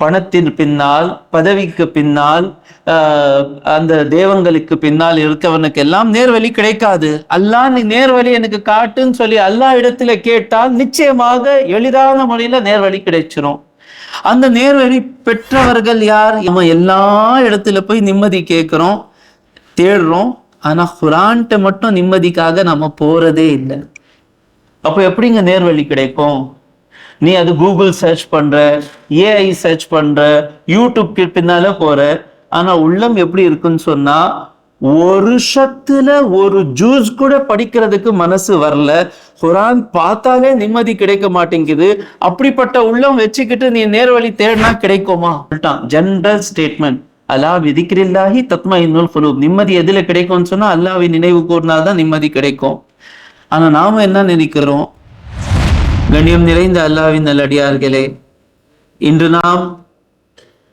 பணத்தின் பின்னால், பதவிக்கு பின்னால், அந்த தேவங்களுக்கு பின்னால் இருக்கவனுக்கு எல்லாம் நேர்வழி கிடைக்காது. அல்லாஹ் நீ நேர்வழி எனக்கு காட்டுன்னு சொல்லி அல்லாஹ் இடத்துல கேட்டால் நிச்சயமாக எளிதான முறையில நேர்வழி கிடைச்சிரும். அந்த நேர்வழி பெற்றவர்கள் யார்? நம்ம எல்லா இடத்துல போய் நிம்மதி கேட்கிறோம், தேடுறோம். ஆனா குர்ஆன்ட்ட மட்டும் நிம்மதிக்காக நம்ம போறதே இல்லை. அப்போ எப்படிங்க நேர்வழி கிடைக்கும்? நீ அது கூகுள் சர்ச் பண்ற, ஏஐ சர்ச் பண்ற, யூடியூப்க்கு பின்னால போற. ஆனா உள்ளம் எப்படி இருக்குன்னு சொன்னா, ஒரு ஷத்துல ஒரு ஜூஸ் கூட படிக்கிறதுக்கு மனசு வரல. குர்ஆன் பார்த்தாலே நிம்மதி கிடைக்க மாட்டேங்குது. அப்படிப்பட்ட உள்ளம் வச்சுக்கிட்டு நீ நேர்வழி தேடினா கிடைக்குமா? ஜெனரல் ஸ்டேட்மெண்ட், அலா பிதிக்ரில்லாஹி தத்மஇன்னுல் குலூப். நிம்மதி எதுல கிடைக்கும்னு சொன்னா அல்லாஹ்வை நினைவு கூர்ந்தாதான் நிம்மதி கிடைக்கும். ஆனா நாம என்ன நினைக்கிறோம்? கண்ணியம் நிறைந்த அல்லாஹ்வின் நல்லடியார்களே, இன்று நாம்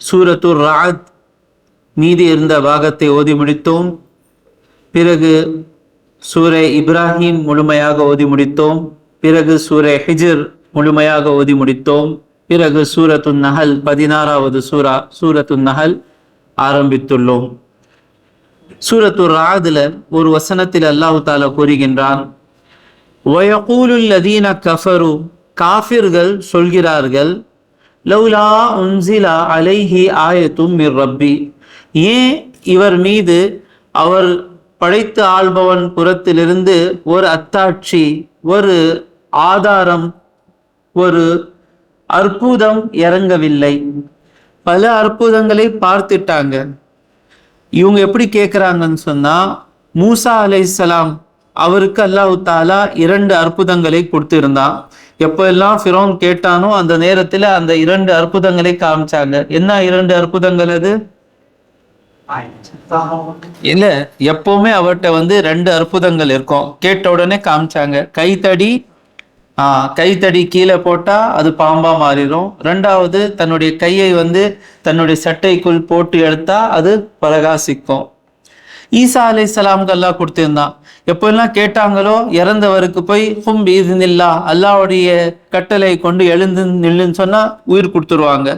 சூரத்துர் ரஅத் மீதி இருந்த பாகத்தை ஓதி முடித்தோம். பிறகு சூரை இப்ராஹிம் முழுமையாக ஓதி முடித்தோம். பிறகு சூரை ஹிஜ்ர் முழுமையாக ஓதி முடித்தோம். பிறகு சூரத்துன் நஹல் 16வது சூரத்துன் நஹல் ஆரம்பித்துள்ளோம். சூரத்துர் ரஅத்ல ஒரு வசனத்தில் அல்லாஹ் தஆலா கூறுகின்றான், வயகூலுல் லதீன கஃபரு, காஃபிர்கள் சொல்கிறார்கள், லௌலா உன்சிலா அலைஹி ஆயத்தும் மிர் ரப்பி, ஏன் இவர் மீது அவர் படைத்து ஆள்பவன் புறத்திலிருந்து ஒரு அத்தாட்சி, ஒரு ஆதாரம், ஒரு அற்புதம் இறங்கவில்லை. பல அற்புதங்களை பார்த்துட்டாங்க. இவங்க எப்படி கேட்குறாங்கன்னு சொன்னா, மூசா அலைஹிஸ்ஸலாம் அவருக்கு அல்லாஹ் தஆலா 2 அற்புதங்களை கொடுத்திருந்தான். எப்போ எல்லாம் ஃபிரௌன் கேட்டானோ அந்த நேரத்துல அந்த 2 அற்புதங்களை காமிச்சாங்க. என்ன 2 அற்புதங்கள் அது? இல்ல, எப்பவுமே அவர்கிட்ட 2 அற்புதங்கள் இருக்கும். கேட்ட உடனே காமிச்சாங்க. கைத்தடி கீழே போட்டா அது பாம்பா மாறிடும். 2வது தன்னுடைய கையை தன்னுடைய சட்டைக்குள் போட்டு எடுத்தா அது பிரகாசிக்கும். ஈசா அலைஹிஸ்ஸலாமுக்கு அல்லாஹ் கொடுத்திருந்தான். எப்பெல்லாம் கேட்டாங்களோ இறந்தவருக்கு போய் ஹும் பீஇذنில்லா, அல்லாஹ்வுடைய கட்டளை கொண்டு எழுந்து நில்லுன்னு சொன்னா உயிர் கொடுத்துருவாங்க.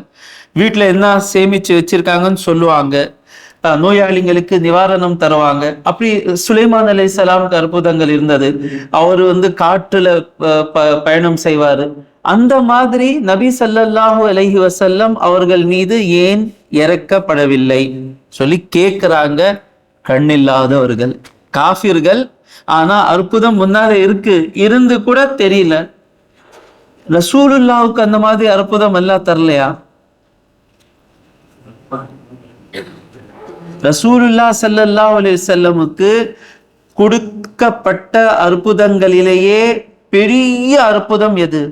வீட்டுல என்ன சேமிச்சு வச்சிருக்காங்கன்னு சொல்லுவாங்க. நோயாளிகளுக்கு நிவாரணம் தருவாங்க. அப்படி சுலைமான் அலைஹிஸ்ஸலாமுக்கு அற்புதங்கள் இருந்தது. அவர் காற்றுல பயணம் செய்வாரு. அந்த மாதிரி நபி ஸல்லல்லாஹு அலைஹி வஸல்லம் அவர்கள் மீது ஏன் இறக்கப்படவில்லை சொல்லி கேட்கிறாங்க கண்ணில்லாதவர்கள், காஃபிர்கள். ஆனா அற்புதம் முன்னால இருந்து கூட தெரியல. ரசூலுல்லாஹ்வுக்கு அந்த மாதிரி அற்புதம் எல்லாம் தரலையா? ரசூலுல்லாஹ் ஸல்லல்லாஹு அலைஹி வஸல்லமுக்கு கொடுக்கப்பட்ட அற்புதங்களிலேயே பெரிய அற்புதம் எது?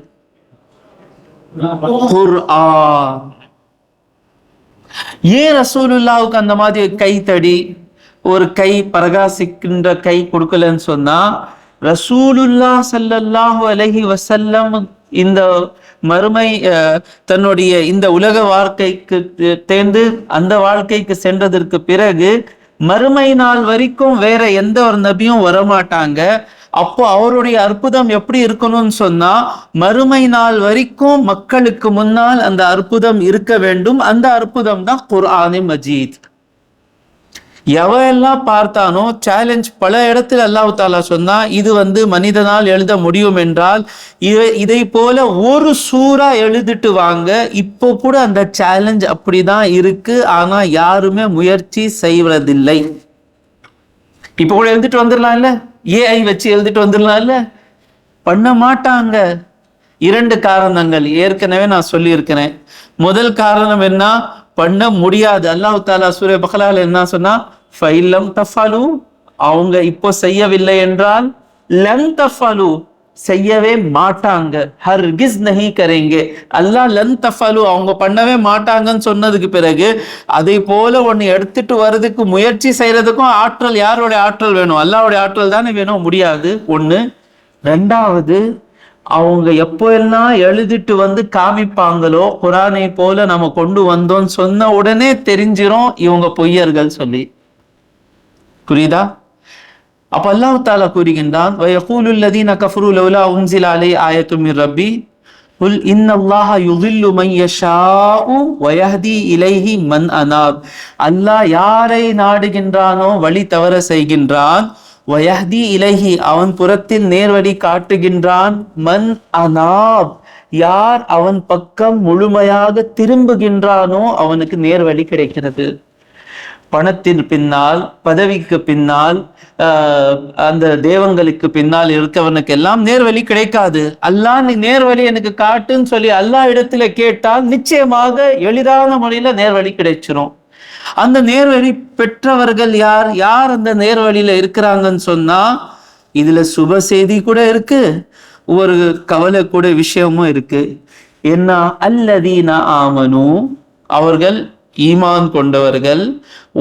குர்ஆன். ஏன் ரசூலுல்லாஹ்வுக்கு அந்த மாதிரி கைத்தடி, ஒரு கை பிரகாசிக்கின்ற கை கொடுக்கலன்னு சொன்னா, ரசூலுல்லாஹ் ஸல்லல்லாஹு அலைஹி வஸல்லம் இந்த மறுமை தன்னுடைய இந்த உலக வாழ்க்கைக்கு தேர்ந்து அந்த வாழ்க்கைக்கு சென்றதற்கு பிறகு மறுமை நாள் வரைக்கும் வேற எந்த ஒரு நபியும் வரமாட்டாங்க. அப்போ அவருடைய அற்புதம் எப்படி இருக்கணும்னு சொன்னா, மறுமை நாள் வரைக்கும் மக்களுக்கு முன்னால் அந்த அற்புதம் இருக்க வேண்டும். அந்த அற்புதம் தான் குர்ஆனே மஜீத். எவையெல்லாம் பார்த்தானோ சேலஞ்ச் பல இடத்துல அல்லாஹ் தஆலா சொன்னா, இது மனிதனால் எழுத முடியும் என்றால் இதை போல ஒரு சூறா எழுதிட்டு வாங்க. இப்போ கூட அந்த சேலஞ்ச் அப்படிதான் இருக்கு. ஆனா யாருமே முயற்சி செய்வதில்லை. இப்போ கூட எழுதிட்டு வந்துடலாம்ல, ஏஐ வச்சு எழுதிட்டு வந்துடலாம்ல, பண்ண மாட்டாங்க. 2 காரணங்கள் ஏற்கனவே நான் சொல்லி இருக்கிறேன். முதல் காரணம் என்ன? பண்ண முடியாது. அல்லாஹ் தஆலா சூரா பக்ரால என்ன சொன்னா, ஃபைலம் தஃபலு, அவங்க இப்போ செய்யவில்லை என்றால் லன் தஃபலு, செய்யவே மாட்டாங்க. ஹர்கிஸ் நஹி கரேங்கே. அல்லாஹ் லன் தஃபலு, அவங்க பண்ணவே மாட்டாங்கன்னு சொன்னதுக்கு பிறகு அதை போல ஒன்னு எடுத்துட்டு வர்றதுக்கு முயற்சி செய்யறதுக்கும் ஆற்றல், யாருடைய ஆற்றல் வேணும்? அல்லாஹ்வுடைய ஆற்றல் தானே வேணும். முடியாது. 1. 2வது, அவங்க எப்போ எல்லாம் எழுதிட்டு காமிப்பாங்களோ, குர்ஆனை போல நம்ம கொண்டு வந்தோம்னு சொன்ன உடனே தெரிஞ்சிரும் இவங்க பொய்யர்கள் சொல்லி. புரியுதா? அப்ப அல்லாஹ் தஆலா கூறுகின்றான், வயகூலுல் லதீன கஃபரு லௌலா உன்ஸில அலைஹி ஆயத்தும் மிர் ரப்பி, குல் இன்னல்லாஹ யுதில்லு மன் யஷாஉ வ யஹ்தி இலைஹி மன் அனாப். அல்லாஹ் யாரை நாடுகின்றானோ வழி தவற செய்கின்றான். வ யஹ்தி இலைஹி அவன் புறத்தில் நேர்வழி காட்டுகின்றான். மன் அனாப் யார் அவன் பக்கம் முழுமையாக திரும்புகின்றானோ அவனுக்கு நேர்வழி கிடைக்கிறது. பணத்தின் பின்னால், பதவிக்கு பின்னால், அந்த தேவங்களுக்கு பின்னால் இருக்கவனுக்கு எல்லாம் நேர்வழி கிடைக்காது. அல்லாஹ் நீ நேர்வழி எனக்கு காட்டுன்னு சொல்லி அல்லாஹ் இடத்துல கேட்டால் நிச்சயமாக எளிதான முறையில நேர்வழி கிடைச்சிரும். அந்த நேர்வழி பெற்றவர்கள் யார் யார் அந்த நேர்வழியில இருக்கிறாங்கன்னு சொன்னா, இதுல சுப செய்தி கூட இருக்கு, ஒரு கவலை கூட விஷயமும் இருக்கு. என்ன? அல்லதீன ஆமனு அவர்கள் ஈமான் கொண்டவர்கள்,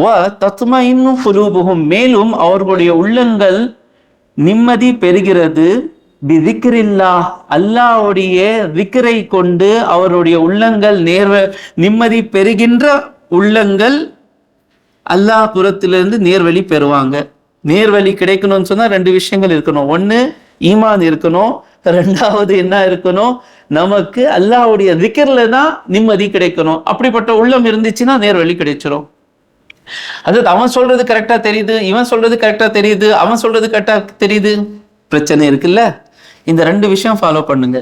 வ தத்மஇன்னு குலூபுஹும் மேலும் அவர்களுடைய உள்ளங்கள் நிம்மதி பெறுகிறது. பிதிக்ரில்லாஹ் அல்லாஹ்வுடைய விக்ரை கொண்டு அவருடைய உள்ளங்கள் நிம்மதி பெறுகின்ற உள்ளங்கள் அல்லாஹ் புறத்திலிருந்து நேர்வழி பெறுவாங்க. நேர்வழி கிடைக்கணும்னு சொன்னா ரெண்டு விஷயங்கள் இருக்கணும். ஒண்ணு ஈமான் இருக்கணும், ரெண்டாவது என்ன இருக்கணும், நமக்கு அல்லாஹ்வுடைய திக்ர்ல தான் நிம்மதி கிடைக்கணும். அப்படிப்பட்ட உள்ளம் இருந்துச்சுன்னா நேர்வழி கிடைச்சிரும். அதாவது அவன் சொல்றது கரெக்டா தெரியுது, இவன் சொல்றது கரெக்டா தெரியுது, அவன் சொல்றது கரெக்டா தெரியுது, பிரச்சனை இருக்குல்ல. இந்த ரெண்டு விஷயம் ஃபாலோ பண்ணுங்க.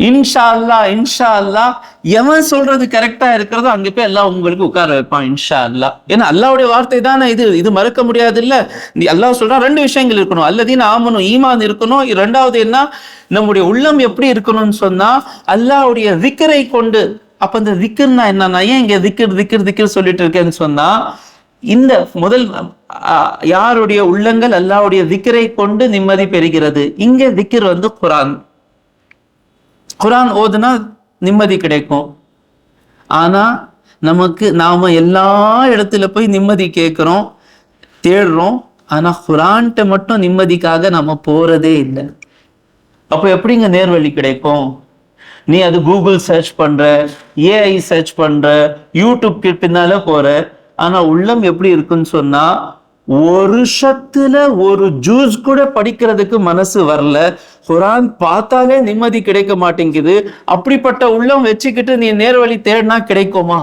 இன்ஷா அல்லாஹ் இன்ஷா அல்லாஹ் எவன் சொல்றது கரெக்டா இருக்கிறதோ அங்க போய் எல்லாம் உங்களுக்கு உட்கார வைப்பான் இன்ஷா அல்லாஹ். ஏன்னா அல்லாஹ்வுடைய வார்த்தை தானே இது மறுக்க முடியாது இல்ல. நீ அல்லாஹ் சொல்றான் ரெண்டு விஷயங்கள் இருக்கணும். அல்லதீன ஆமனு ஈமான் இருக்கணும். ரெண்டாவது என்ன, நம்முடைய உள்ளம் எப்படி இருக்கணும்னு சொன்னா அல்லாஹ்வுடைய திக்ரை கொண்டு. அப்ப இந்த திக்ர்னா என்னன்னா, ஏன் இங்க திக்ர் சொல்லிட்டு இருக்கேன்னு சொன்னா, இந்த முதல் யாருடைய உள்ளங்கள் அல்லாஹ்வுடைய திக்ரை கொண்டு நிம்மதி பெறுகிறது. இங்க திக்ர் வந்து குர்ஆன். குர்ஆன் ஓதுனா நிம்மதி கிடைக்கும். ஆனா நாம எல்லா இடத்துல போய் நிம்மதி கேட்கிறோம், தேடுறோம். ஆனா குர்ஆன்ட்ட மட்டும் நிம்மதிக்காக நம்ம போறதே இல்லை. அப்போ எப்படிங்க நேர்வழி கிடைக்கும்? நீ அது கூகுள் சர்ச் பண்ற, ஏஐ சர்ச் பண்ற, யூடியூப்க்கு பின்னால போற. ஆனா உள்ளம் எப்படி இருக்குன்னு சொன்னா, ஒரு ஷத்துல ஒரு ஜூஸ் கூட படிக்கிறதுக்கு மனசு வரல. குர்ஆன் பார்த்தாலே நிம்மதி கிடைக்க மாட்டேங்குது. அப்படிப்பட்ட உள்ளம் வச்சுக்கிட்டு நீ நேர்வழி தேடினா கிடைக்குமா?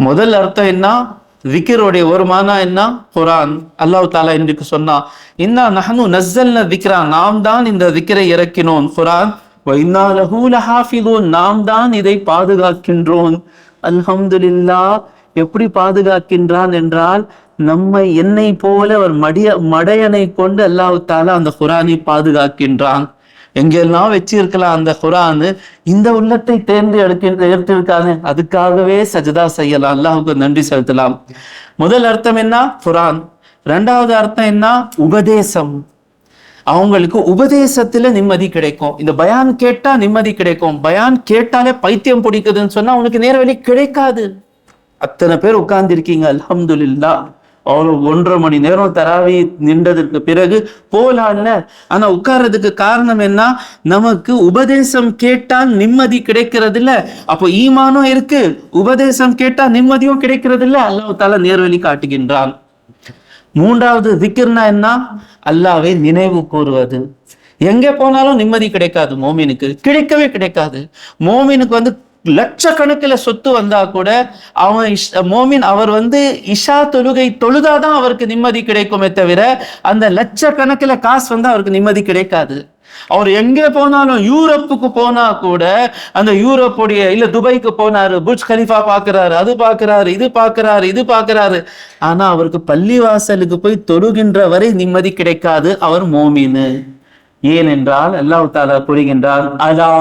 முதல் அர்த்தம் என்ன? விக்ரோடைய ஒரு மானா என்ன? குர்ஆன். அல்லாஹ் தஆலா இன்றைக்கு சொன்னா, இன்னா நஹ்னு நஸ்ஸல்னா திக்ரா, நாம் தான் இந்த திக்ரை இறக்கினோம் குர்ஆன். வ இன்னா லஹு லஹாஃபிதூன், நாம் தான் இதை பாதுகாக்கின்றோம். அல்ஹம்துலில்லாஹ். எப்படி பாதுகாக்கின்றான் என்றால், என்னை போல ஒரு மடையனை கொண்டு அல்லாஹ் தஆலா அந்த குர்ஆனை பாதுகாக்கின்றான். எங்கெல்லாம் வச்சிருக்கலாம் அந்த குர்ஆன், இந்த உள்ளத்தை தேர்ந்து எடுத்திருக்காங்க. அதுக்காகவே சஜதா செய்யலாம், அல்லாஹுக்கு நன்றி செலுத்தலாம். முதல் அர்த்தம் என்ன? குர்ஆன். ரெண்டாவது அர்த்தம் என்ன? உபதேசம். அவங்களுக்கு உபதேசத்துல நிம்மதி கிடைக்கும். இந்த பயான் கேட்டா நிம்மதி கிடைக்கும். பயான் கேட்டாலே பைத்தியம் பிடிக்குதுன்னு சொன்னா அவனுக்கு நேர்வழி கிடைக்காது. அத்தனை பேர் உட்கார்ந்து இருக்கீங்க, அல்ஹம்துலில்லாஹ். அவ்வளோ 1.5 மணி நேரம் தராவி நின்றதுக்கு பிறகு போலாம்ல. ஆனா உட்கார்றதுக்கு காரணம் என்ன? நமக்கு உபதேசம் கேட்டால் நிம்மதி கிடைக்கிறது இல்ல. அப்போ ஈமானும் இருக்கு, உபதேசம் கேட்டா நிம்மதியும் கிடைக்கிறது இல்ல. அல்லாஹ் தஆலா நேர்வழி காட்டுகின்றான். மூன்றாவது திக்ர்னா என்ன? அல்லாஹ்வை நினைவு கூறுவது. எங்க போனாலும் நிம்மதி கிடைக்காது மோமினுக்கு, கிடைக்கவே கிடைக்காது. மோமினுக்கு வந்து லட்சக்கணக்கில் சொத்து வந்தா கூட மோமின் அவர் இஷா தொழுகை தொழுதாதான் அவருக்கு நிம்மதி கிடைக்குமே தவிர, அந்த லட்சக்கணக்கில் காசு வந்தா அவருக்கு நிம்மதி கிடைக்காது. அவர் எங்க போனாலும், யூரோப்புக்கு போனா கூட, அந்த யூரோப்புடைய இல்ல துபாய்க்கு போனாரு, புர்ஜ் கலிஃபா பாக்குறாரு, அது பாக்குறாரு, இது பாக்குறாரு. ஆனா அவருக்கு பள்ளிவாசலுக்கு போய் தொழுகின்ற வரை நிம்மதி கிடைக்காது. அவர் மோமினு. ஏனென்றால் அல்லாஹ் தஆலா கூறுகின்றான், அலா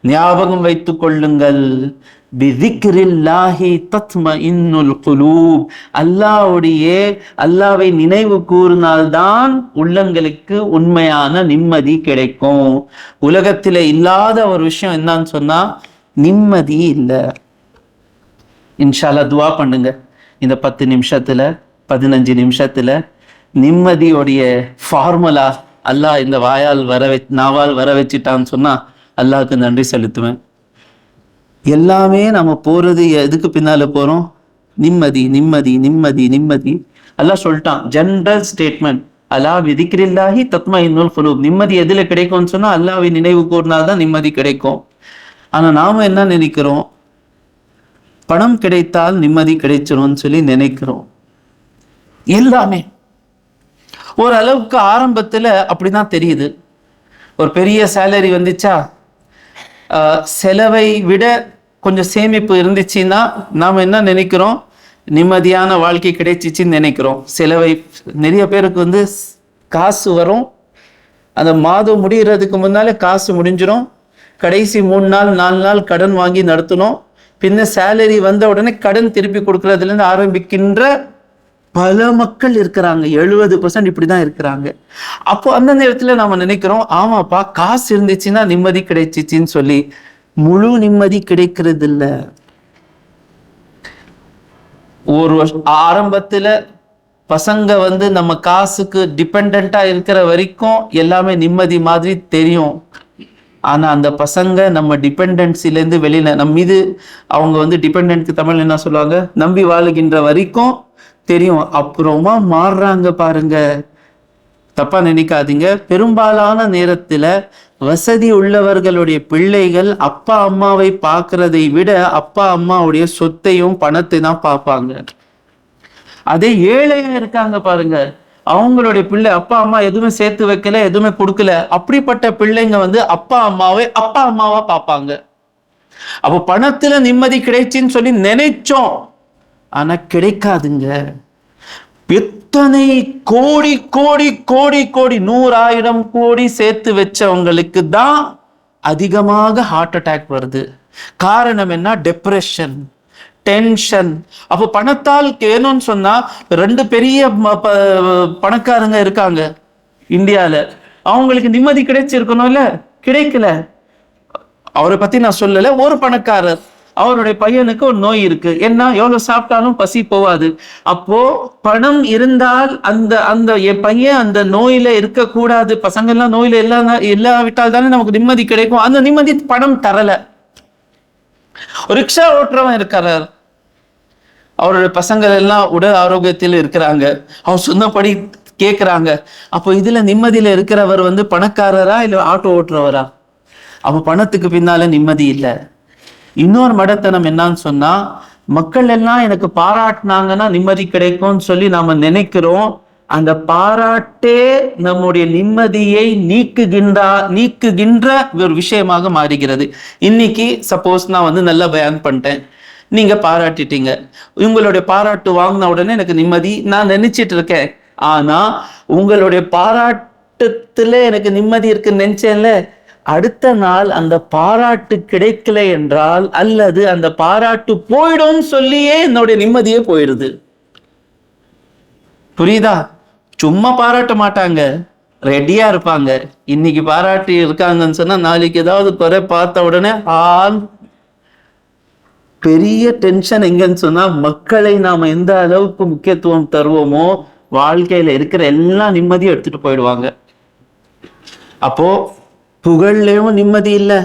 ஞாபகம் வைத்துக் கொள்ளுங்கள், பிதிக்ரில்லாஹி தத்மஇன்னுல் குலூப், அல்லாஹ்வை நினைவு கூறினால்தான் உள்ளங்களுக்கு உண்மையான நிம்மதி கிடைக்கும். உலகத்திலே இல்லாத ஒரு விஷயம் என்னன்னு சொன்னா நிம்மதி இல்லை. இன்ஷா அல்லாஹ் துஆ பண்ணுங்க. இந்த 10 நிமிஷத்துல 15 நிமிஷத்துல நிம்மதியோடைய ஃபார்முலா அல்லாஹ் இந்த நாவால் வர வச்சிட்டான்னு சொன்னா அல்லாஹ்க்கு நன்றி செலுத்துவேன். எல்லாமே நம்ம போறது எதுக்கு பின்னால போறோம்? நிம்மதி நிம்மதி நிம்மதி நிம்மதி. அல்லாஹ் சொல்லிட்டான், ஜெனரல் ஸ்டேட்மெண்ட், அலா விதிக்கிறில்லாஹி தத்மஇன்னுல் குலூப். நிம்மதி எதுல கிடைக்கும்னு சொன்னா அல்லாஹ்வை நினைவு கூர்னால்தான் நிம்மதி கிடைக்கும். ஆனா நாம என்ன நினைக்கிறோம், பணம் கிடைத்தால் நிம்மதி கிடைச்சிரும்னு சொல்லி நினைக்கிறோம். எல்லாமே ஓரளவுக்கு ஆரம்பத்துல அப்படிதான் தெரியுது. ஒரு பெரிய சேலரி வந்துச்சா, செலவை விட கொஞ்சம் சேமிப்பு இருந்துச்சுன்னா நாம என்ன நினைக்கிறோம், நிம்மதியான வாழ்க்கை கிடைச்சிச்சின்னு நினைக்கிறோம். செலவை நிறைய பேருக்கு வந்து காசு வரும், அந்த மாதம் முடிகிறதுக்கு முன்னாலே காசு முடிஞ்சிடும். கடைசி 3 நாள் 4 நாள் கடன் வாங்கி நடத்தணும். பின்ன சேலரி வந்த உடனே கடன் திருப்பி கொடுக்கறதுலேருந்து ஆரம்பிக்கின்ற பல மக்கள் இருக்கிறாங்க. 70% இப்படிதான் இருக்கிறாங்க. அப்போ அந்த நேரத்துல நாம நினைக்கிறோம், ஆமாப்பா காசு இருந்துச்சுன்னா நிம்மதி கிடைச்சிச்சின்னு சொல்லி. முழு நிம்மதி கிடைக்கிறது இல்ல. ஒரு ஆரம்பத்துல பசங்க வந்து நம்ம காசுக்கு டிபெண்டா இருக்கிற வரைக்கும் எல்லாமே நிம்மதி மாதிரி தெரியும். ஆனா அந்த பசங்க நம்ம டிபெண்டன்சில இருந்து வெளியில நம்ம மீது அவங்க வந்து டிபெண்டன்ட்க்கு தமிழ் என்ன சொல்லுவாங்க, நம்பி வாழுகின்ற வரைக்கும் தெரியும். அப்புறமா மாறுறாங்க பாருங்க. தப்பா நினைக்காதீங்க. பெரும்பாலான நேரத்துல வசதி உள்ளவர்களுடைய பிள்ளைகள் அப்பா அம்மாவை பார்க்கறதை விட அப்பா அம்மாவுடைய சொத்தையும் பணத்தை தான் பார்ப்பாங்க. அதே ஏழையா இருக்காங்க பாருங்க, அவங்களுடைய பிள்ளை அப்பா அம்மா எதுவுமே சேர்த்து வைக்கல, எதுவுமே கொடுக்கல, அப்படிப்பட்ட பிள்ளைங்க வந்து அப்பா அம்மாவா பார்ப்பாங்க. அப்போ பணத்துல நிம்மதி கிடைச்சுன்னு சொல்லி நினைச்சோம், ஆனா கிடைக்காதுங்க. எத்தனை கோடி கோடி கோடி கோடி 100,000 கோடி சேர்த்து வச்சவங்களுக்கு தான் அதிகமாக ஹார்ட் அட்டாக் வருது. காரணம் என்ன? Depression, tension. அப்போ பணத்தால் வேணும்னு சொன்னா 2 பெரிய பணக்காரங்க இருக்காங்க இந்தியால, அவங்களுக்கு நிம்மதி கிடைச்சிருக்கணும்ல, கிடைக்கல. அவரை பத்தி நான் சொல்லல. ஒரு பணக்காரர், அவருடைய பையனுக்கு ஒரு நோய் இருக்கு. என்ன, எவ்வளவு சாப்பிட்டாலும் பசி போவாது. அப்போ பணம் இருந்தால் அந்த என் பையன் அந்த நோயில இருக்க கூடாது, பசங்க எல்லாம் நோயில இல்லாவிட்டால் தானே நமக்கு நிம்மதி கிடைக்கும். அந்த நிம்மதி பணம் தரல. ரிக்ஷா ஓட்டுறவன் இருக்கிறார், அவருடைய பசங்கள் எல்லாம் உடல் ஆரோக்கியத்தில் இருக்கிறாங்க, அவர் சொன்னபடி கேட்கிறாங்க. அப்போ இதுல நிம்மதியில இருக்கிறவர் வந்து பணக்காரரா இல்ல ஆட்டோ ஓட்டுறவரா? அப்ப பணத்துக்கு பின்னால நிம்மதி இல்லை. இன்னொரு மடத்தனம் என்னன்னு சொன்னா, மக்கள் எல்லாம் எனக்கு பாராட்டினாங்கன்னா நிம்மதி கிடைக்கும்னு சொல்லி நாம நினைக்கிறோம். அந்த பாராட்டே நம்முடைய நிம்மதியை நீக்குகின்ற ஒரு விஷயமாக மாறுகிறது. இன்னைக்கு சப்போஸ் நான் வந்து நல்லா பயான் பண்ணிட்டேன், நீங்க பாராட்டிட்டீங்க, உங்களுடைய பாராட்டு வாங்கின உடனே எனக்கு நிம்மதி நான் நினைச்சிட்டு இருக்கேன். ஆனா உங்களுடைய பாராட்டத்துல எனக்கு நிம்மதி இருக்குன்னு நினைச்சேன்ல, அடுத்த நாள் அந்த பாராட்டு கிடைக்கல என்றால், அல்லது அந்த பாராட்டு போயிடும் சொல்லியே என்னுடைய நிம்மதியே போயிடுது. புரியுதா? சும்மா பாராட்ட மாட்டாங்க, ரெடியா இருப்பாங்க. இன்னைக்கு பாராட்டி இருக்காங்கன்னு சொன்னா நாளைக்கு ஏதாவது குறை பார்த்த உடனே பெரிய டென்ஷன். எங்கன்னு சொன்னா, மக்களை நாம எந்த அளவுக்கு முக்கியத்துவம் தருவோமோ வாழ்க்கையில இருக்கிற எல்லா நிம்மதியும் எடுத்துட்டு போயிடுவாங்க. அப்போ புகழ்லையும் நிம்மதி இல்லை.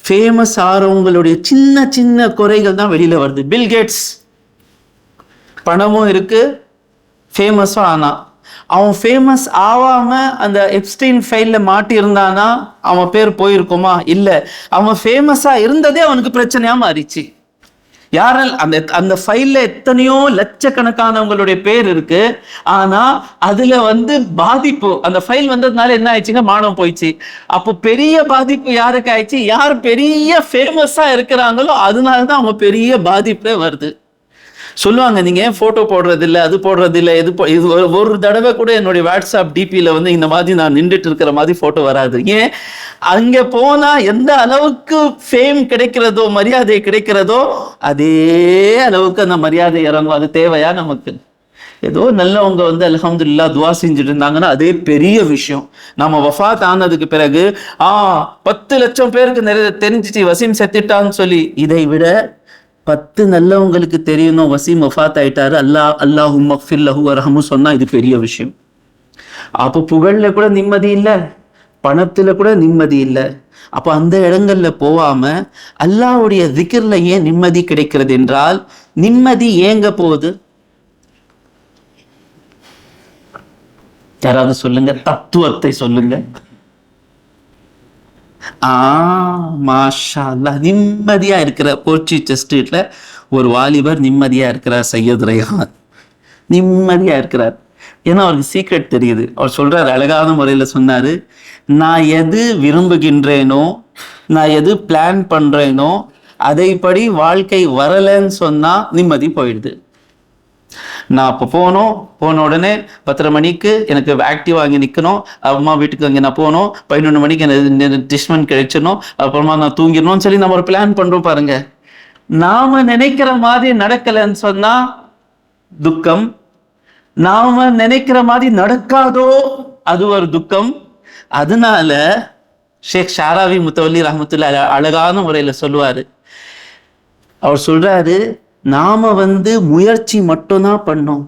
ஃபேமஸ் ஆறவங்களுடைய சின்ன சின்ன குறைகள் தான் வெளியில வருது. பில்கேட்ஸ் பணமும் இருக்கு, ஃபேமஸும் ஆனா, அவன் ஃபேமஸ் ஆகாம அந்த எப்ஸ்டீன் ஃபைல்ல மாட்டி இருந்தானா அவன் பேர் போயிருக்குமா? இல்லை, அவன் ஃபேமஸா இருந்ததே அவனுக்கு பிரச்சனையா மாறிச்சு. யாரால் அந்த ஃபைல்ல எத்தனையோ லட்சக்கணக்கானவங்களுடைய பேர் இருக்கு, ஆனா அதுல வந்து பாதிப்பு, அந்த ஃபைல் வந்ததுனால என்ன ஆயிடுச்சுங்க, மானம் போயிடுச்சு. அப்போ பெரிய பாதிப்பு யாருக்கு ஆயிடுச்சு? யார் பெரிய ஃபேமஸா இருக்கிறாங்களோ அதனாலதான் அவங்க பெரிய பாதிப்பே வருது. சொல்லுவாங்க, நீங்க ஏன் போட்டோ போடுறது இல்லை, அது போடுறது இல்லை, இது ஒரு தடவை கூட என்னுடைய வாட்ஸ்அப் டிபியில வந்து இந்த மாதிரி நான் நின்றுட்டு இருக்கிற மாதிரி போட்டோ வராது. ஏன்? அங்க போனா எந்த அளவுக்கு ஃபேம் கிடைக்கிறதோ, மரியாதை கிடைக்கிறதோ, அதே அளவுக்கு அந்த மரியாதை இறங்கும். அது தேவையா நமக்கு? ஏதோ நல்லவங்க வந்து அல்ஹம்துலில்லாஹ் துவா செஞ்சுட்டு இருந்தாங்கன்னா அதே பெரிய விஷயம். நம்ம வஃபாத் ஆனதுக்கு பிறகு 10 லட்சம் பேருக்கு நிறைய தெரிஞ்சிச்சு வசீம் செத்துட்டான்னு சொல்லி, இதை விட 10 நல்லவங்களுக்கு தெரியணும் வசீம் வஃபாத் ஆயிட்டாரு, அல்லாஹும்ம ஃபிர் லஹு வர்ஹமு சொன்னா இது பெரிய விஷயம். அப்போ புகழ்ல கூட நிம்மதி இல்லை, பணத்துல கூட நிம்மதி இல்லை. அப்ப அந்த இடங்கள்ல போகாம அல்லாஹ்வுடைய திக்ர்ல ஏன் நிம்மதி கிடைக்கிறது என்றால், நிம்மதி ஏங்க போகுது? யாராவது சொல்லுங்க, தத்துவத்தை சொல்லுங்க. மாஷா அல்லாஹ், நிம்மதியா இருக்கிற போர்ச்சுகீஸ் ஸ்ட்ரீட்ல ஒரு வாலிபர் நிம்மதியா இருக்கிறார். சையத் ரய்ஹான் நிம்மதியா இருக்கிறார். ஏன்னா அவருக்கு சீக்ரெட் தெரியுது. அவர் சொல்றாரு, அழகான முறையில சொன்னாரு, நான் எது விரும்புகின்றேனோ, நான் எது பிளான் பண்றேனோ அதைப்படி வாழ்க்கை வரலன்னு சொன்னா நிம்மதி போயிடுது. நான் அப்போ போன உடனே 10:30 மணிக்கு எனக்கு ஆக்டிவா அங்கே நிற்கணும், அம்மா வீட்டுக்கு அங்கே நான் போகணும், 11 மணிக்கு எனக்கு டிஸ்மெண்ட் கிடைச்சிடணும், அப்புறமா நான் தூங்கிடணும்னு சொல்லி நம்ம ஒரு பிளான் பண்றோம் பாருங்க. நாம நினைக்கிற மாதிரி நடக்கலைன்னு சொன்னா துக்கம், நாம நினைக்கிற மாதிரி நடக்காதோ அது ஒரு துக்கம். அதனால ஷேக் ஷாராவி முத்தவல்லி ரஹ்மத்துல்லாஹி அழகான முறையில சொல்லுவாரு. அவர் சொல்றாரு, நாம முயற்சி மட்டும்தான் பண்ணோம்,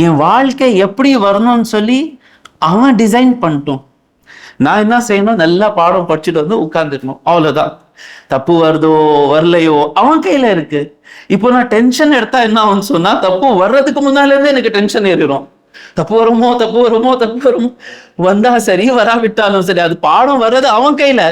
என் வாழ்க்கை எப்படி வரணும்னு சொல்லி அவன் டிசைன் பண்ணிட்டோம். நான் என்ன செய்யணும், நல்லா பாடம் படிச்சுட்டு உட்கார்ந்துக்கணும், அவ்வளவுதான். தப்பு வருதோ வரலையோ அவன் கையில இருக்கு. இப்போ நான் டென்ஷன் எடுத்தா என்ன ஆகும்னு சொன்னா, தப்பு வர்றதுக்கு முன்னால இருந்து எனக்கு டென்ஷன் ஏறிடும். தப்பு வருமோ வந்தா சரி, வராவிட்டாலும் சரி, அது பாடம் வர்றது அவன் கையில.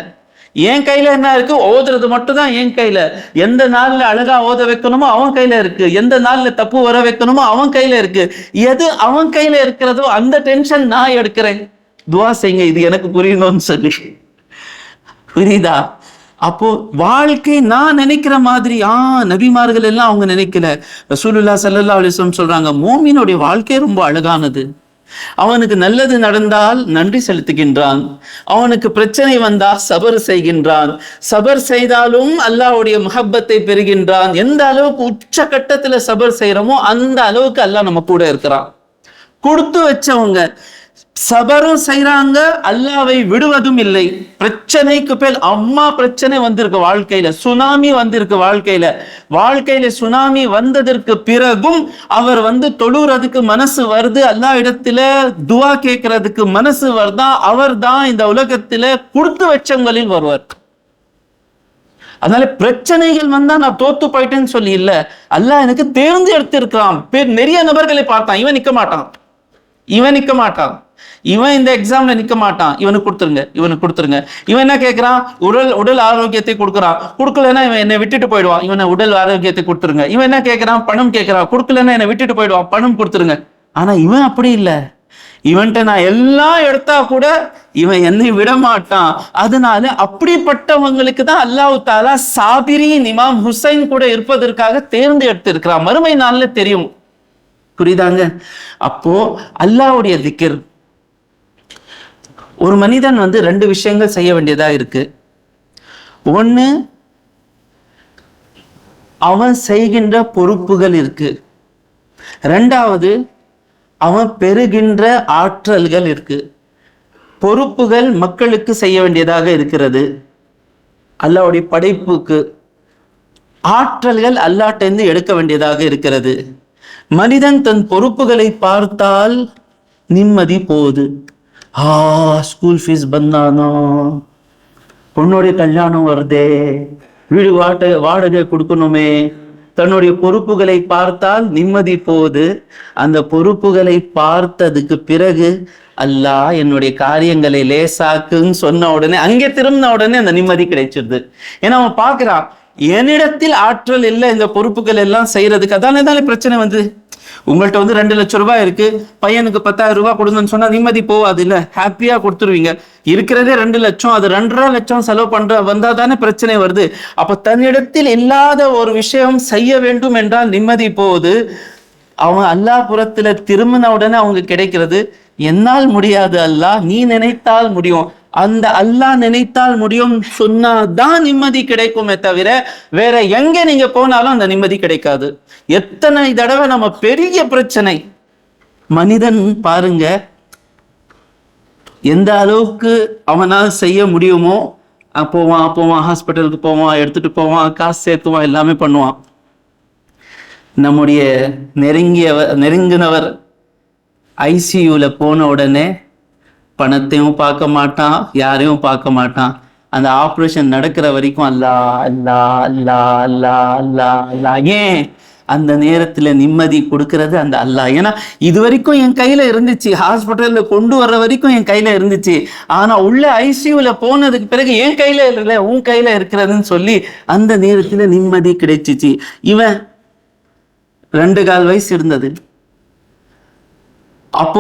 என் கையில என்ன இருக்கு, ஓதுறது மட்டும் தான் என் கையில. எந்த நாள்ல அழகா ஓத வைக்கணுமோ அவன் கையில இருக்கு, எந்த நாள்ல தப்பு வர வைக்கணுமோ அவன் கையில இருக்கு. எது அவன் கையில இருக்கிறதோ அந்த டென்ஷன் நான் எடுக்கிறேன். துவா செய்யுங்க, இது எனக்கு புரியணும்னு சொல்லி. புரியுதா? அப்போ வாழ்க்கை நான் நினைக்கிற மாதிரி நபிமார்கள் எல்லாம் அவங்க நினைக்கல. ரசூலுல்லாஹி ஸல்லல்லாஹு அலைஹி வஸல்லம் சொல்றாங்க, மூமினுடைய வாழ்க்கை ரொம்ப அழகானது. அவனுக்கு நல்லது நடந்தால் நன்றி செலுத்துகின்றான், அவனுக்கு பிரச்சனை வந்தா சபர் செய்கின்றான், சபர் செய்தாலும் அல்லாஹ்வுடைய முஹப்பத்தை பெறுகின்றான். எந்த அளவுக்கு உச்சகட்டத்துல சபர் செய்யறோமோ அந்த அளவுக்கு அல்லாஹ் நம்ம கூட இருக்கிறான். கொடுத்து வச்சவங்க சபரும் செய்யறாங்க, அல்லாவை விடுவதும் இல்லை. பிரச்சனைக்கு பேர் அம்மா பிரச்சனை வந்திருக்கு வாழ்க்கையில, சுனாமி வந்திருக்கு வாழ்க்கையில சுனாமி வந்ததற்கு பிறகும் அவர் தொழுறதுக்கு மனசு வருது, அல்லா இடத்துல துவா கேட்கறதுக்கு மனசு வருதா, அவர் தான் இந்த உலகத்துல கொடுத்து வச்சவங்களில் வருவார். அதனால பிரச்சனைகள் வந்தா நான் தோத்து போயிட்டேன்னு சொல்லி இல்ல, அல்லாஹ் எனக்கு தேர்ந்து எடுத்திருக்கிறான். நிறைய நபர்களை பார்த்தான், இவன் நிக்க மாட்டான், இவன் இந்த எக்ஸாம்ல நிக்க மாட்டான், இவனுக்கு கொடுத்துருங்க. இவன் என்ன கேட்கிறான், உடல் ஆரோக்கியத்தை கொடுக்கலன்னா இவன் என்னை விட்டுட்டு போயிடுவான், இவனை உடல் ஆரோக்கியத்தை கொடுத்துருங்க. இவன் என்ன கேட்கிறான், பணம் கேட்கிறான், கொடுக்கலன்னா என்னை விட்டுட்டு போயிடுவான், பணம் கொடுத்துருங்க. ஆனா இவன் அப்படி இல்லை, இவன்கிட்ட நான் எல்லாம் எடுத்தா கூட இவன் என்னை விட மாட்டான். அதனால அப்படிப்பட்டவங்களுக்கு தான் அல்லாஹ் தஆலா சாபிரீன் இமாம் ஹுசைன் கூட இருப்பதற்காக தேர்ந்து எடுத்திருக்கிறான். மறுமை நாள்ல தெரியும். புரியுதாங்க? அப்போ அல்லாஹ்வுடைய திக்ர், ஒரு மனிதன் 2 விஷயங்கள் செய்ய வேண்டியதா இருக்கு. ஒண்ணு, அவன் செய்கின்ற பொறுப்புகள் இருக்கு. 2வது, அவன் பெறுகின்ற ஆற்றல்கள் இருக்கு. பொறுப்புகள் மக்களுக்கு செய்ய வேண்டியதாக இருக்கிறது, அல்லாஹ்வுடைய படைப்புக்கு. ஆற்றல்கள் அல்லாஹ்ட்டேந்து எடுக்க வேண்டியதாக இருக்கிறது. மனிதன் தன் பொறுப்புகளை பார்த்தால் நிம்மதி போகுது. ஸ்கூல் ஃபீஸ் பந்தானோ, பொண்ணுடைய கல்யாணம் வருதே, வீடு வாடகை கொடுக்கணுமே. தன்னுடைய பொறுப்புகளை பார்த்தால் நிம்மதி போகுது. அந்த பொறுப்புகளை பார்த்ததுக்கு பிறகு அல்லாஹ் என்னுடைய காரியங்களை லேசாக்குன்னு சொன்ன உடனே, அங்கே திரும்பின உடனே அந்த நிம்மதி கிடைச்சிருது. ஏன்னா அவன் பார்க்கிறான், என்னிடத்தில் ஆற்றல் இல்லை இந்த பொறுப்புகள் எல்லாம் செய்யறதுக்கு. அதானே பிரச்சனை உங்கள்கிட்ட 2 லட்சம் ரூபாய் இருக்கு, பையனுக்கு 10,000 ரூபாய் கொடுங்கன்னு சொன்னா நிம்மதி போவாது இல்ல, ஹாப்பியா கொடுத்துருவீங்க. இருக்கிறதே 2 லட்சம், அது 2.5 லட்சம் செலவு வந்தா தானே பிரச்சனை வருது. அப்ப தன்னிடத்தில் இல்லாத ஒரு விஷயம் செய்ய வேண்டும் என்றால் நிம்மதி போகுது. அவன் அல்லாஹ் புறத்துல திரும்பின உடனே அவங்க கிடைக்கிறது, என்னால் முடியாது அல்லாஹ், நீ நினைத்தால் முடியும். அந்த அல்லாஹ் நினைத்தால் முடியும் சொன்னாதான் நிம்மதி கிடைக்குமே தவிர வேற எங்க நீங்க போனாலும் அந்த நிம்மதி கிடைக்காது. எத்தனை தடவை நம்ம பெரிய பிரச்சனை, மனிதன் பாருங்க எந்த அளவுக்கு அவனால் செய்ய முடியுமோ போவான், ஹாஸ்பிட்டலுக்கு போவான், எடுத்துட்டு போவான், காசு சேர்த்துவான், எல்லாமே பண்ணுவான். நம்முடைய நெருங்கினவர் ஐசியூல போன உடனே பணத்தையும் பார்க்க மாட்டான், யாரையும் பார்க்க மாட்டான். அந்த ஆப்ரேஷன் நடக்கிற வரைக்கும் அல்லா அல்லா அல்லா அல்லா அல்லா அல்லா. ஏன்? அந்த நேரத்துல நிம்மதி கொடுக்கறது அந்த அல்லாஹ். ஏன்னா இது வரைக்கும் என் கையில இருந்துச்சு, ஹாஸ்பிட்டல்ல கொண்டு வர்ற வரைக்கும் என் கையில இருந்துச்சு, ஆனா உள்ள ஐசியூல போனதுக்கு பிறகு என் கையில இல்ல உன் கையில இருக்கிறதுன்னு சொல்லி அந்த நேரத்துல நிம்மதி கிடைச்சிச்சு. இவன் 2.25 வயசு இருந்தது. அப்போ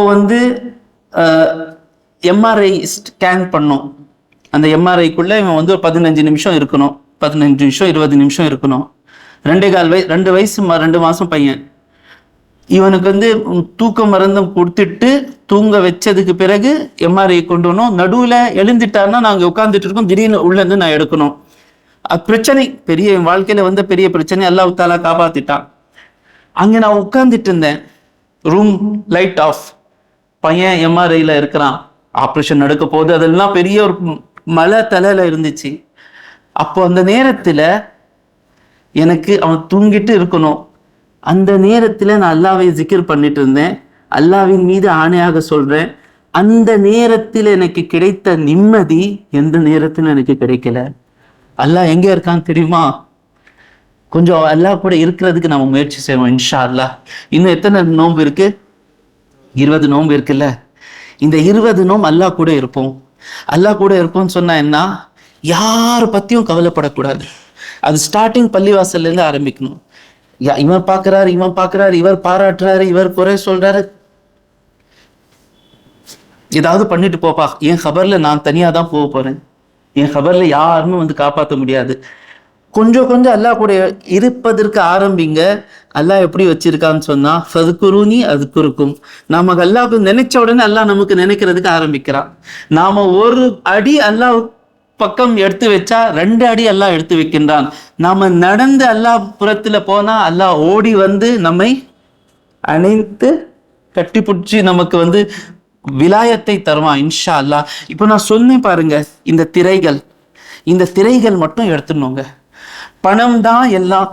எம்ஆர்ஐ ஸ்கேன் பண்ணோம். அந்த எம்ஆர்ஐக்குள்ள இவன் ஒரு 15 நிமிஷம் இருக்கணும், 15 நிமிஷம் 20 நிமிஷம் இருக்கணும். 2 வயசு 2 மாசம் பையன். இவனுக்கு தூக்க மருந்தம் கொடுத்துட்டு தூங்க வச்சதுக்கு பிறகு எம்ஆர்ஐ கொண்டு வரணும். நடுவில் எழுந்துட்டாருன்னா நாங்கள் உட்காந்துட்டு இருக்கோம், திடீர்னு உள்ளேருந்து நான் எடுக்கணும். அது பிரச்சனை, பெரிய வாழ்க்கையில பெரிய பிரச்சனை. அல்லாஹ் தாலா காப்பாத்திட்டான். அங்கே நான் உட்காந்துட்டு இருந்தேன், ரூம் லைட் ஆஃப், பையன் எம்ஆர்ஐல இருக்கிறான், ஆப்ரேஷன் நடக்க போகுது, அதெல்லாம் பெரிய ஒரு மலை தலையில இருந்துச்சு. அப்போ அந்த நேரத்துல எனக்கு அவன் தூங்கிட்டு இருக்கணும். அந்த நேரத்துல நான் அல்லாவை ஜிக்ர் பண்ணிட்டு இருந்தேன். அல்லாவின் மீது ஆணையாக சொல்றேன், அந்த நேரத்தில் எனக்கு கிடைத்த நிம்மதி எந்த நேரத்துல எனக்கு கிடைக்கல. அல்லாஹ் எங்க இருக்கான்னு தெரியுமா? கொஞ்சம் அல்லாஹ் கூட இருக்கிறதுக்கு நம்ம முயற்சி செய்வோம் இன்ஷா அல்லாஹ். இன்னும் எத்தனை நோன்பு இருக்கு? 20 நோன்பு இருக்குல்ல. இந்த 20 நோம்பு அல்லாஹ் கூட இருப்போம். அல்லாஹ் கூட இருப்போம்னு சொன்னா என்ன? யாரை பத்தியும் கவலைப்படக்கூடாது. அது ஸ்டார்டிங் பள்ளிவாசல்ல இருந்து ஆரம்பிக்கணும். இவன் பார்க்கிறாரு, இவர் பாராட்டுறாரு, இவர் குறை சொல்றாரு. ஏதாவது பண்ணிட்டு போப்பா, என் ஹபர்ல நான் தனியா தான் போக போறேன், என் ஹபர்ல யாருமே காப்பாற்ற முடியாது. கொஞ்சம் கொஞ்சம் அல்லாஹ் கூட இருப்பதற்கு ஆரம்பிங்க. அல்லாஹ் எப்படி வச்சிருக்கான்னு சொன்னா, ஃபதுகுருனி அதுக்குருக்கும். நாம அல்லாஹ்க்கு நினைச்ச உடனே அல்லாஹ் நமக்கு நினைக்கிறதுக்கு ஆரம்பிக்கிறான். நாம ஒரு அடி அல்லாஹ் பக்கம் எடுத்து வச்சா 2 அடி அல்லாஹ் எடுத்து வைக்கின்றான். நாம நடந்து அல்லாஹ் புறத்துல போனா அல்லாஹ் ஓடி நம்மை அணைத்து கட்டி பிடிச்சி நமக்கு விலாயத்தை தருவான் இன்ஷா அல்லாஹ். இப்போ நான் சொன்னேன் பாருங்க, இந்த திரைகள் மட்டும் எடுத்துடணுங்க. பணம் தான் எல்லாம்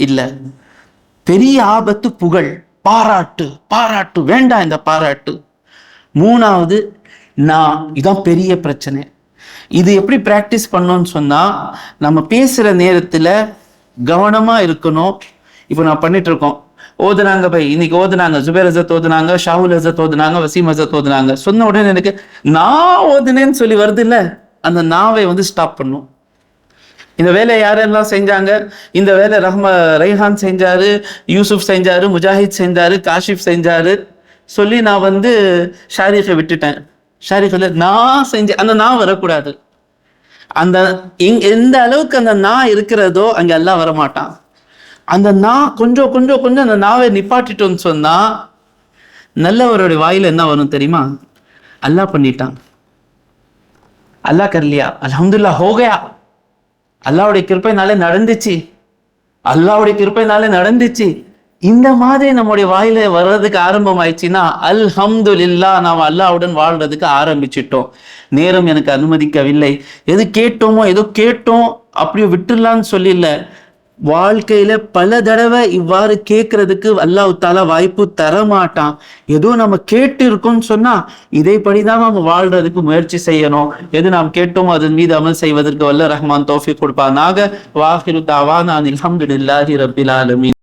இல்லை. பெரிய ஆபத்து புகழ், பாராட்டு வேண்டாம். இந்த பாராட்டு 3வது இதான் பெரிய பிரச்சனை. இது எப்படி பிராக்டிஸ் பண்ணோம்னு சொன்னா, நம்ம பேசுற நேரத்துல கவனமா இருக்கணும். இப்போ நான் பண்ணிட்டு இருக்கோம், ஓதுனாங்க பை, இன்னைக்கு ஓதுனாங்க, ஜுபேர் ஹசரத் ஓதுனாங்க, ஷாஹுல் ஹசரத் ஓதுனாங்க, வசீம் ஹசரத் ஓதுனாங்க. சொன்ன உடனே எனக்கு நான் ஓதுனேன்னு சொல்லி வருது இல்ல, அந்த நாவை ஸ்டாப் பண்ணும். இந்த வேலையை யாரெல்லாம் செஞ்சாங்க? இந்த வேலை ரைஹான் செஞ்சாரு, யூசுப் செஞ்சாரு, முஜாஹித் செஞ்சாரு, காஷிப் செஞ்சாரு சொல்லி நான் ஷாரிஃபை விட்டுட்டேன். ஷாரிஃபில் நான் செஞ்சேன், அந்த நான் வரக்கூடாது. அந்த எந்த அளவுக்கு அந்த நான் இருக்கிறதோ அங்கே எல்லாம் வரமாட்டான். அந்த நான் கொஞ்சம் கொஞ்சம் கொஞ்சம் அந்த நாவை நிப்பாட்டிட்டோன்னு சொன்னா நல்லவருடைய வாயில என்ன வரும் தெரியுமா? அல்லாஹ் பண்ணிட்டான், அல்லாஹ் கர்லியா, அல்ஹம்துலில்லாஹ் ஹோகயா, அல்லாவுடைய கிருப்பைனாலே நடந்துச்சு. இந்த மாதிரி நம்முடைய வாயில வர்றதுக்கு ஆரம்பம் ஆயிடுச்சுன்னா அல்ஹம்துலில்லாஹ், நாம் அல்லாஹ்வுடன் வாழ்றதுக்கு ஆரம்பிச்சிட்டோம். நேரம் எனக்கு அனுமதிக்கவில்லை, எது கேட்டோமோ ஏதோ கேட்டோம் அப்படியே விட்டுடலான்னு சொல்லி இல்லை. வாழ்க்கையில பல தடவை இவ்வாறு கேட்கறதுக்கு அல்லாஹ் தாலா வாய்ப்பு தரமாட்டான். ஏதோ நம்ம கேட்டு இருக்கோம்னு சொன்னா இதைப்படிதான் நம்ம வாழ்றதுக்கு முயற்சி செய்யணும். எது நாம் கேட்டோமோ அதன் மீது அமல் செய்வதற்கு வல்ல ரஹ்மான் தௌஃபீக் கொடுப்பானாக. வாஹிரு தாவானா அல்ஹம்துலில்லாஹி ரப்பில் ஆலமீன்.